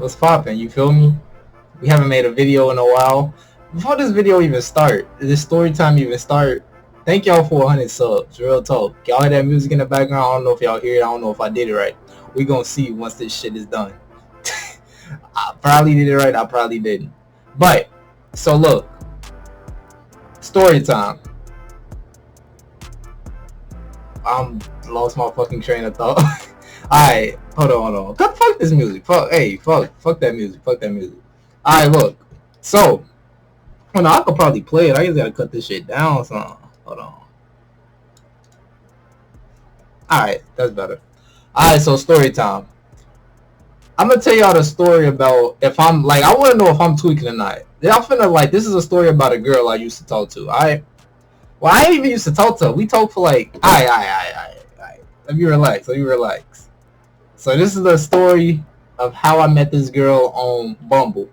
What's poppin'? You feel me? We haven't made a video in a while. Before this video even start, this story time even start, thank y'all for 100 subs. Real talk. Y'all hear that music in the background? I don't know if y'all hear it. I don't know if I did it right. We gonna see once this shit is done. I probably did it right. I probably didn't. But, so look. Story time. I'm lost my fucking train of thought. Alright, hold on. Fuck this music. Fuck that music. Alright, look. So, well, no, I could probably play it. I just gotta cut this shit down. So, hold on. Alright, that's better. Alright, so story time. I'm gonna tell y'all the story about if I'm like, I wanna know if I'm tweaking or not. Y'all finna like, this is a story about a girl I used to talk to. Alright? Well, I ain't even used to talk to her. We talked for like, alright. Let me relax. So this is the story of how I met this girl on Bumble.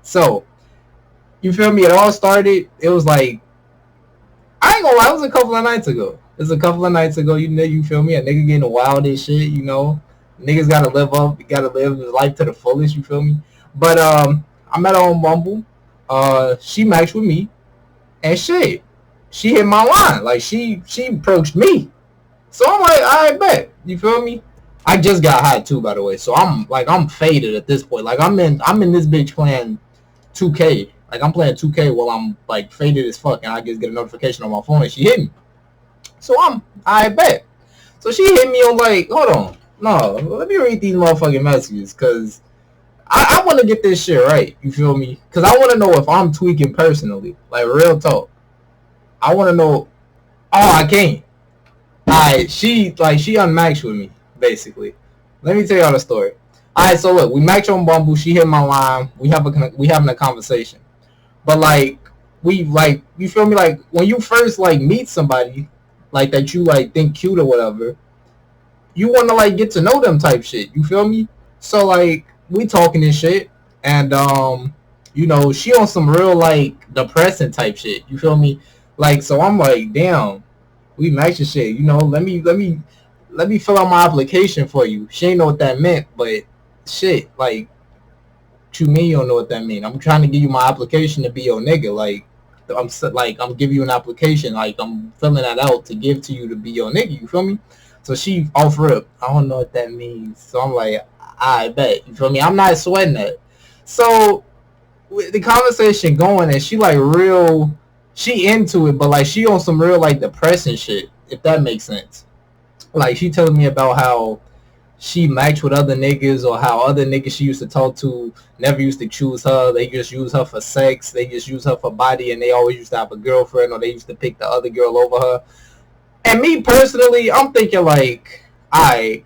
So, you feel me? It all started, it was like, I ain't gonna lie, it was a couple of nights ago. You feel me? A nigga getting wild and shit, you know. Niggas gotta live up, gotta live his life to the fullest, you feel me? But, I met her on Bumble. She matched with me. And shit, she hit my line. Like, she approached me. So I'm like, I bet. You feel me? I just got high too, by the way. So I'm faded at this point. Like I'm in this bitch playing 2K. Like I'm playing 2K while I'm like faded as fuck, and I just get a notification on my phone and she hit me. So I bet. So she hit me on like, hold on, no, let me read these motherfucking messages, cause I want to get this shit right. You feel me? Cause I want to know if I'm tweaking personally. Like real talk. I want to know. Oh, I can't. Alright, she unmatched with me, basically. Let me tell y'all the story. Alright, so look, we matched on Bumble. She hit my line. We having a conversation. But like, you feel me? Like when you first like meet somebody, like that you like think cute or whatever, you want to like get to know them type shit. You feel me? So like we talking and shit, and you know, she on some real like depressing type shit. You feel me? Like, so I'm like, damn. We match and shit, you know. Let me fill out my application for you. She ain't know what that meant, but shit, like, what you mean you don't know what that mean? I'm trying to give you my application to be your nigga. Like, I'm giving you an application. Like, I'm filling that out to give to you to be your nigga. You feel me? So she off rip. I don't know what that means. So I'm like, I bet. You feel me? I'm not sweating that. So with the conversation going, and she like real. She into it, but like she on some real like depressing shit, if that makes sense. Like she telling me about how she matched with other niggas, or how other niggas she used to talk to never used to choose her. They just use her for sex. They just use her for body, and they always used to have a girlfriend, or they used to pick the other girl over her. And me personally, I'm thinking like, alright,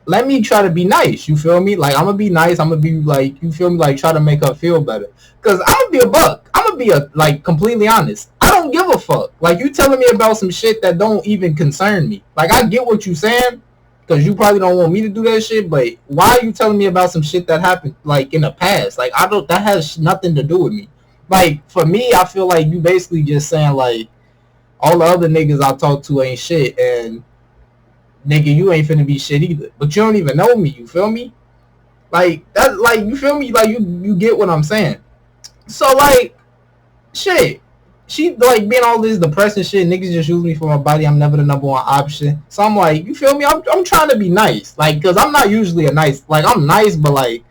let me try to be nice. You feel me? Like I'm gonna be nice. I'm gonna be like, you feel me? Like try to make her feel better. Cause I'm gonna be a buck. I'm gonna be like completely honest. I don't give a fuck. Like you telling me about some shit that don't even concern me. Like I get what you saying, cause you probably don't want me to do that shit. But why are you telling me about some shit that happened like in the past? Like I don't. That has nothing to do with me. Like for me, I feel like you basically just saying like all the other niggas I talk to ain't shit, and nigga, you ain't finna be shit either. But you don't even know me. You feel me? Like that. Like you feel me? Like you get what I'm saying. So like, shit, she like being all this depressing shit. Niggas just use me for my body. I'm never the number one option. So I'm like, you feel me? I'm trying to be nice, like, cause I'm not usually a nice. Like I'm nice, but like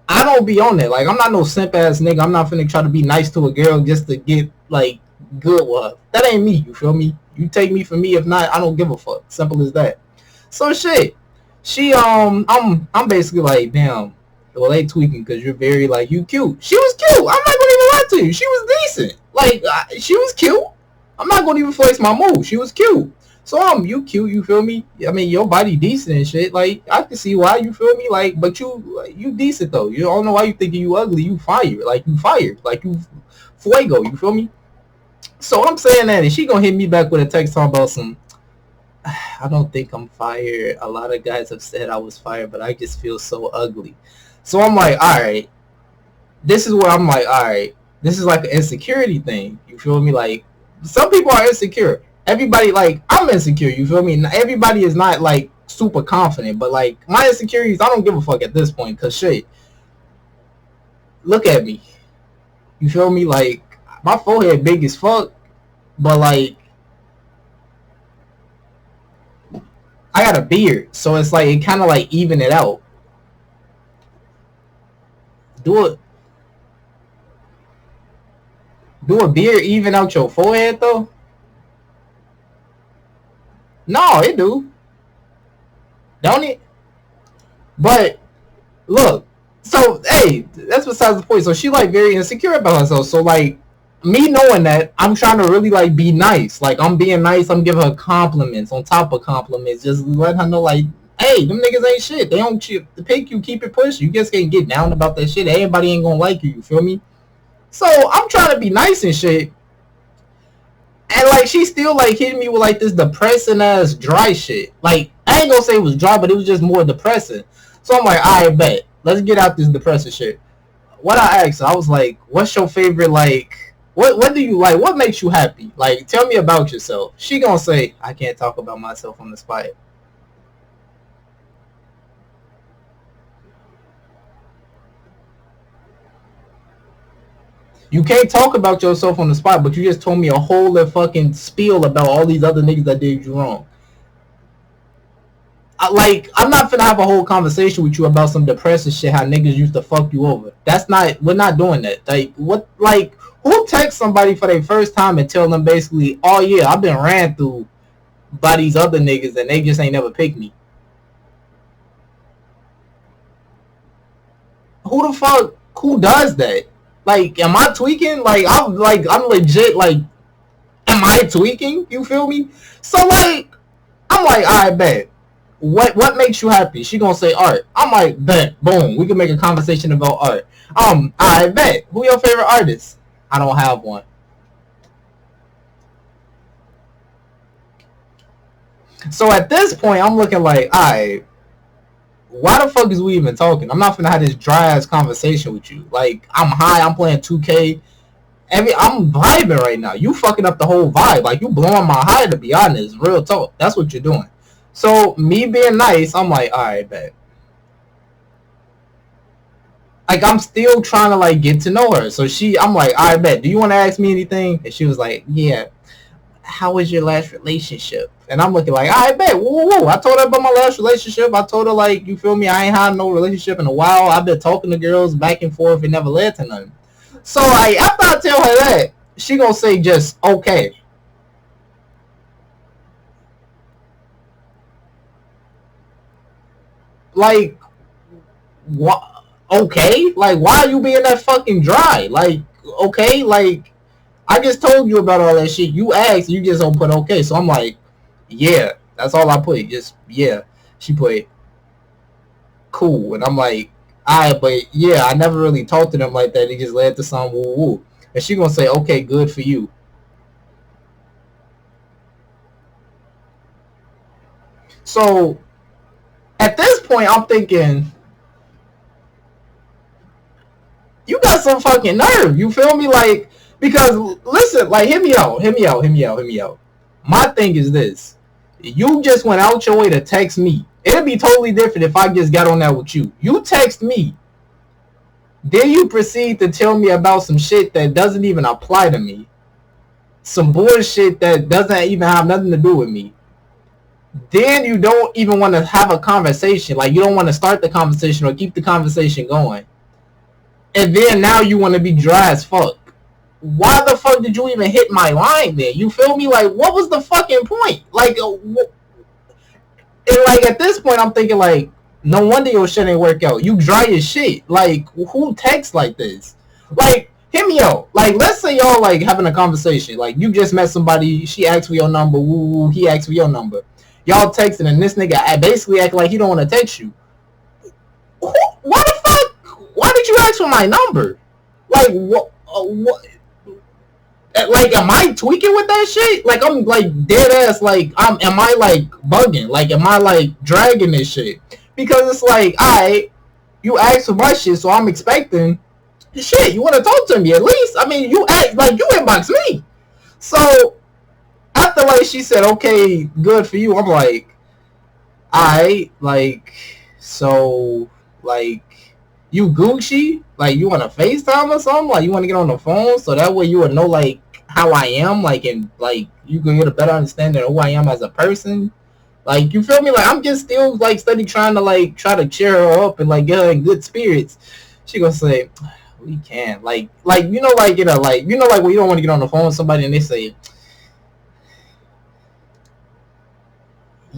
I don't be on it. Like I'm not no simp ass nigga. I'm not finna try to be nice to a girl just to get like good with her. That ain't me. You feel me? You take me for me. If not, I don't give a fuck. Simple as that. So shit. She I'm basically like, damn. Well, they tweaking because you're very like, you cute. She was cute. I'm not gonna even lie to you. She was decent. Like she was cute. I'm not gonna even flex my move. She was cute. So you cute. You feel me? I mean, your body decent and shit. Like I can see why. You feel me? Like, but you decent though. You don't know why you thinking you ugly. You fire. Like you fired. Like you fuego. You feel me? So I'm saying that, and she gonna hit me back with a text talking about some. I don't think I'm fired. A lot of guys have said I was fired, but I just feel so ugly. So I'm like, all right. This is where I'm like, all right. This is like an insecurity thing. You feel me? Like some people are insecure. Everybody, like I'm insecure. You feel me? Everybody is not like super confident. But like my insecurities, I don't give a fuck at this point. Cause shit, look at me. You feel me? Like my forehead big as fuck, but like I got a beard, so it's like it kind of like even it out. Do it. Do a beard even out your forehead though? No, it do. Don't it? But look, so hey, that's besides the point. So she like very insecure about herself. So like me knowing that, I'm trying to really like be nice. Like I'm being nice. I'm giving her compliments on top of compliments. Just letting her know like, hey, them niggas ain't shit. They don't pick you, keep it pushing. You just can't get down about that shit. Everybody ain't gonna like you. You feel me? So I'm trying to be nice and shit. And like she still like hitting me with like this depressing ass dry shit. Like I ain't gonna say it was dry, but it was just more depressing. So I'm like, I bet. Let's get out this depressing shit. What I asked her, I was like, what's your favorite like what do you like? What makes you happy? Like tell me about yourself. She gonna say, I can't talk about myself on the spot. You can't talk about yourself on the spot, but you just told me a whole fucking spiel about all these other niggas that did you wrong. I'm not finna have a whole conversation with you about some depressing shit, how niggas used to fuck you over. That's not, we're not doing that. Like, what, like, who texts somebody for their first time and tell them basically, oh yeah, I've been ran through by these other niggas and they just ain't never picked me? Who the fuck, who does that? Like, am I tweaking? I'm legit, like, am I tweaking? You feel me? So, like, I'm like, I bet. What makes you happy? She gonna say art. I'm like, bet. Boom. We can make a conversation about art. I bet. Who your favorite artist? I don't have one. So at this point, I'm looking like, alright, why the fuck is we even talking? I'm not finna have this dry ass conversation with you. Like, I'm high. I'm playing 2K. I'm vibing right now. You fucking up the whole vibe. Like, you blowing my high, to be honest. Real talk. That's what you're doing. So me being nice, I'm like, all right, bet. Like I'm still trying to like get to know her. So I'm like, all right, bet. Do you want to ask me anything? And she was like, yeah. How was your last relationship? And I'm looking like, all right, bet. Whoa, whoa, whoa. I told her about my last relationship. I told her like, you feel me? I ain't had no relationship in a while. I've been talking to girls back and forth. It never led to nothing. So like after I tell her that, she gonna say just okay. Like what? Okay, like why are you being that fucking dry? Like okay, like I just told you about all that shit. You asked, you just don't put okay. So I'm like, yeah, that's all I put. Just yeah. She put cool, and I'm like, alright, but yeah, I never really talked to them like that. It just led to some woo woo. And she gonna say, okay, good for you. So at this point, I'm thinking, you got some fucking nerve. You feel me? Like, because listen, like, hear me out, hear me out, hear me out, hear me out. My thing is this: you just went out your way to text me. It'd be totally different if I just got on that with you. You text me, then you proceed to tell me about some shit that doesn't even apply to me, some bullshit that doesn't even have nothing to do with me. Then you don't even want to have a conversation. Like you don't want to start the conversation or keep the conversation going. And then now you want to be dry as fuck. Why the fuck did you even hit my line then? You feel me? Like, what was the fucking point? Like, and like at this point, I'm thinking like, no wonder your shit ain't work out. You dry as shit. Like, who texts like this? Like, hit me out. Like, let's say y'all like having a conversation. Like, you just met somebody. She asked for your number. Woo, he asked for your number. Y'all texting, and this nigga basically act like he don't want to text you. Why the fuck? Why did you ask for my number? Like, what? What? Like, am I tweaking with that shit? Like, I'm like dead ass. Like, am I like bugging? Like, am I like dragging this shit? Because it's like, alright, you asked for my shit, so I'm expecting shit. You want to talk to me at least? I mean, you act like you inbox me. So after like she said, okay, good for you. I'm like, I like so like you Gucci, like you want to FaceTime or something, like you want to get on the phone so that way you would know like how I am, like and like you can get a better understanding of who I am as a person. Like you feel me? Like I'm just still like steady trying to like try to cheer her up and like get her in good spirits. She gonna say, "We can't." Like you know, like you know, like you know, like when you don't want to get on the phone with somebody and they say,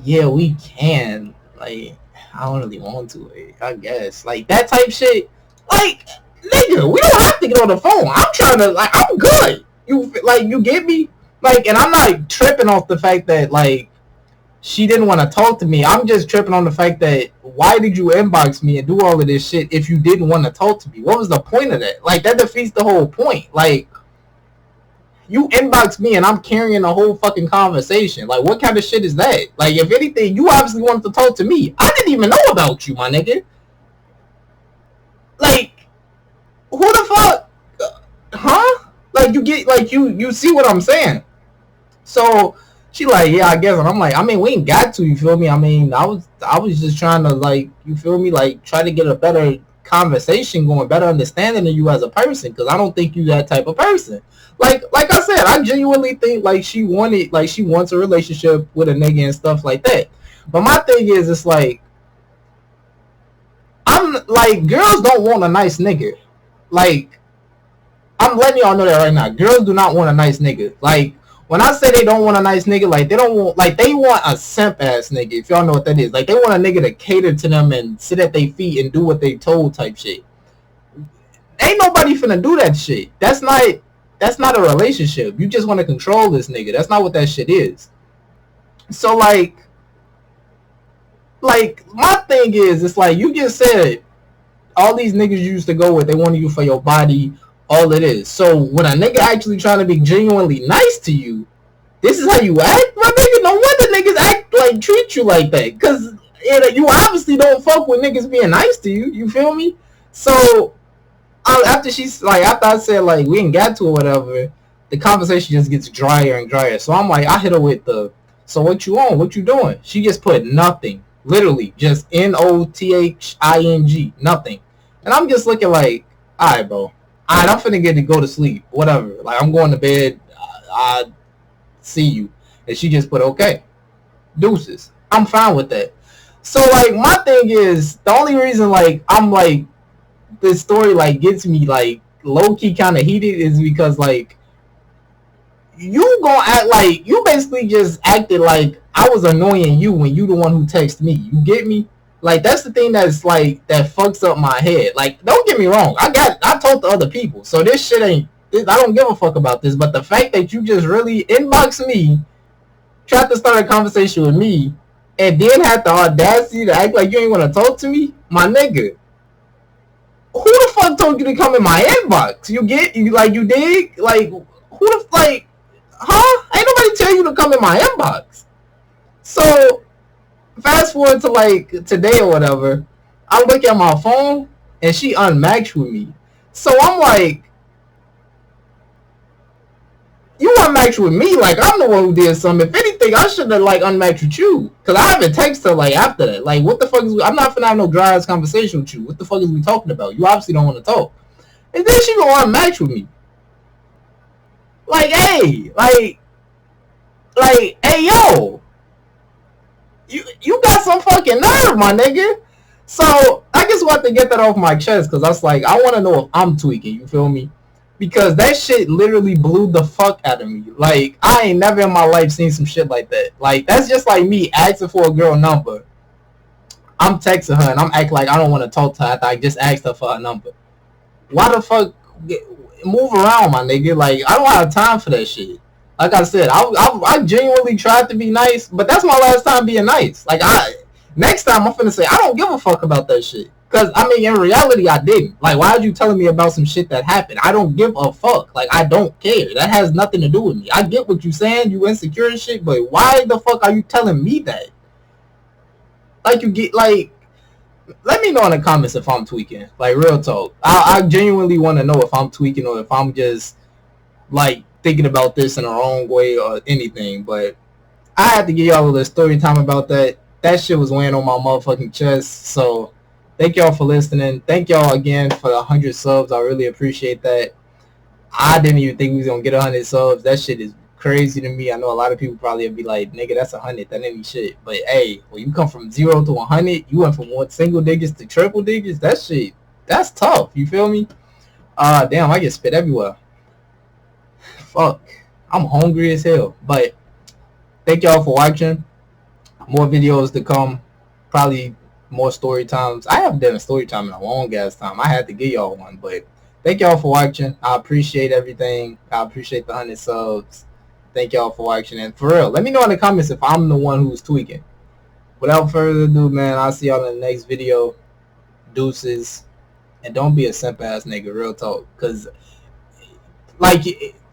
"Yeah, we can." Like I don't really want to. I guess like that type shit. Like nigga, we don't have to get on the phone. I'm trying to like I'm good. You like you get me? Like and I'm not tripping off the fact that like she didn't want to talk to me. I'm just tripping on the fact that why did you inbox me and do all of this shit if you didn't want to talk to me? What was the point of that? Like that defeats the whole point. Like you inbox me and I'm carrying a whole fucking conversation. Like what kind of shit is that? Like if anything, you obviously wanted to talk to me. I didn't even know about you, my nigga. Like who the fuck? Huh? Like you get like you see what I'm saying? So she like, yeah, I guess. And I'm like, I mean, we ain't got to, you feel me? I mean, I was just trying to like, you feel me? Like try to get a better conversation going, better understanding of you as a person, because I don't think you that type of person. Like I said, I genuinely think like she wants a relationship with a nigga and stuff like that. But my thing is, it's like I'm like girls don't want a nice nigga. Like I'm letting y'all know that right now. Girls do not want a nice nigga. Like when I say they don't want a nice nigga, like they don't want like they want a simp ass nigga. If y'all know what that is, like they want a nigga to cater to them and sit at their feet and do what they told type shit. Ain't nobody finna do that shit. That's not a relationship. You just want to control this nigga. That's not what that shit is. So like my thing is, it's like you just said all these niggas you used to go with, they wanted you for your body, all it is. So when a nigga actually trying to be genuinely nice to you, this is how you act, my nigga. No wonder niggas act like treat you like that, cause you obviously don't fuck with niggas being nice to you. You feel me? So after I said like we ain't got to or whatever, the conversation just gets drier and drier. So I'm like, I hit her with the, so what you on? What you doing? She just put nothing, literally just nothing, nothing. And I'm just looking like, all right, bro. All right, I'm finna get to go to sleep, whatever. Like I'm going to bed. I see you. And she just put okay, deuces. I'm fine with that. So like my thing is the only reason like I'm like this story like gets me like low key kind of heated is because like you gonna act like you basically just acted like I was annoying you when you the one who texted me. You get me? Like that's the thing that's like that fucks up my head. Like don't get me wrong, I talked to other people, so this shit ain't. I don't give a fuck about this. But the fact that you just really inbox me, tried to start a conversation with me, and then had the audacity to act like you ain't want to talk to me, my nigga. Who the fuck told you to come in my inbox? You get you like you dig like who the like huh? Ain't nobody tell you to come in my inbox. So fast forward to like today or whatever, I look at my phone and she unmatched with me. So I'm like, you unmatched with me, like I'm the one who did something. If anything, I should have like unmatched with you, cause I haven't texted her like after that. Like, what the fuck is? I'm not finna have no dry ass conversation with you. What the fuck is we talking about? You obviously don't want to talk. And then she gonna unmatch with me. Like, hey, hey, yo, you got some fucking nerve, my nigga. So I just want to get that off my chest, cause I was like, I want to know if I'm tweaking. You feel me? Because that shit literally blew the fuck out of me. Like, I ain't never in my life seen some shit like that. Like, that's just like me asking for a girl number. I'm texting her and I'm acting like I don't want to talk to her after I just asked her for her number. Why the fuck move around, my nigga? Like, I don't have time for that shit. Like I said, I genuinely tried to be nice, but that's my last time being nice. Like, next time I'm finna say, I don't give a fuck about that shit. Because, I mean, in reality, I didn't. Like, why are you telling me about some shit that happened? I don't give a fuck. Like, I don't care. That has nothing to do with me. I get what you saying. You insecure and shit. But why the fuck are you telling me that? Like, you get, like, let me know in the comments if I'm tweaking. Like, real talk. I genuinely want to know if I'm tweaking or if I'm just, like, thinking about this in the wrong way or anything. But I had to give y'all a little story time about that. that shit was weighing on my motherfucking chest. So thank y'all for listening. Thank y'all again for the 100 subs. I really appreciate that. I didn't even think we was gonna get 100 subs. That shit is crazy to me. I know a lot of people probably would be like, nigga, that's 100. That ain't shit. But hey, when you come from 0 to 100, you went from one single digits to triple digits. That shit, that's tough. You feel me? Damn, I get spit everywhere. Fuck. I'm hungry as hell. But thank y'all for watching. More videos to come. Probably more story times. I haven't done a story time in a long ass time. I had to give y'all one, but thank y'all for watching. I appreciate everything. I appreciate the 100 subs. Thank y'all for watching. And for real, let me know in the comments if I'm the one who's tweaking. Without further ado, man, I'll see y'all in the next video. Deuces. And don't be a simp ass nigga, real talk. Because, like,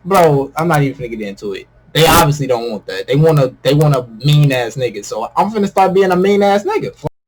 bro, I'm not even finna get into it. They obviously don't want that. They want a mean ass nigga. So I'm finna start being a mean ass nigga.